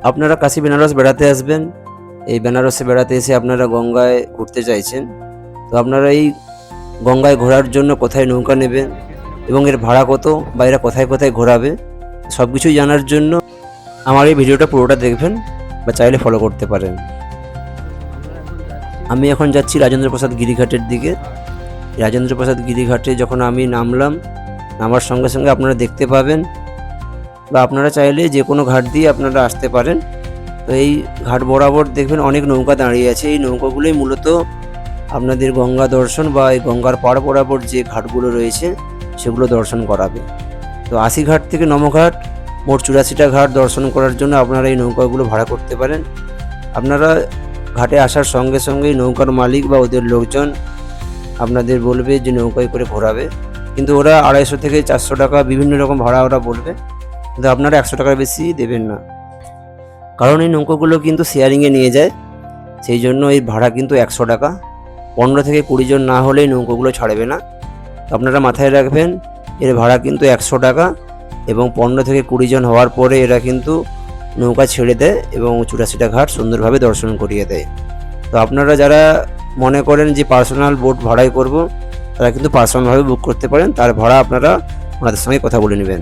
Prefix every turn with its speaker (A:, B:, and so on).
A: আপনারা কাশী বেনারস বেড়াতে আসবেন, এই বেনারসে বেড়াতে এসে আপনারা গঙ্গায় ঘুরতে চাইছেন, তো আপনারা এই গঙ্গায় ঘোরার জন্য কোথায় নৌকা নেবেন এবং এর ভাড়া কত বা এরা কোথায় কোথায় ঘোরাবে সব কিছুই জানার জন্য আমার এই ভিডিওটা পুরোটা দেখবেন বা চাইলে ফলো করতে পারেন। আমি এখন যাচ্ছি রাজেন্দ্র প্রসাদ গিরিঘাটের দিকে। রাজেন্দ্র প্রসাদ গিরিঘাটে যখন আমি নামার সঙ্গে সঙ্গে আপনারা দেখতে পাবেন বা আপনারা চাইলে যে কোনো ঘাট দিয়ে আপনারা আসতে পারেন। তো এই ঘাট বরাবর দেখবেন অনেক নৌকা দাঁড়িয়ে আছে। এই নৌকাগুলোই মূলত আপনাদের গঙ্গা দর্শন বা এই গঙ্গার পাড় বরাবর যে ঘাটগুলো রয়েছে সেগুলো দর্শন করাবে। তো 80 ঘাট থেকে নমঘাট মোট 84টা ঘাট দর্শন করার জন্য আপনারা এই নৌকাগুলো ভাড়া করতে পারেন। আপনারা ঘাটে আসার সঙ্গে সঙ্গেই নৌকার মালিক বা ওদের লোকজন আপনাদের বলবে যে নৌকায় করে ঘোরাবে, কিন্তু ওরা 250 থেকে 400 টাকা বিভিন্ন রকম ভাড়া ওরা বলবে, কিন্তু আপনারা 100 টাকার বেশি দেবেন না, কারণ এই নৌকাগুলো কিন্তু শেয়ারিংয়ে নিয়ে যায়, সেই জন্য এই ভাড়া কিন্তু 100 টাকা। 15 থেকে 20 জন না হলেই নৌকাগুলো ছাড়বে না। আপনারা মাথায় রাখবেন এর ভাড়া কিন্তু 100 টাকা এবং 15 থেকে 20 জন হওয়ার পরে এরা কিন্তু নৌকা ছেড়ে দেয় এবং 84টা ঘাট সুন্দরভাবে দর্শন করিয়ে দেয়। তো আপনারা যারা মনে করেন যে পার্সোনাল বোট ভাড়াই করব, তারা কিন্তু পার্সোনালভাবে বুক করতে পারেন, তার ভাড়া আপনারা ওনাদের সঙ্গে কথা বলে নেবেন।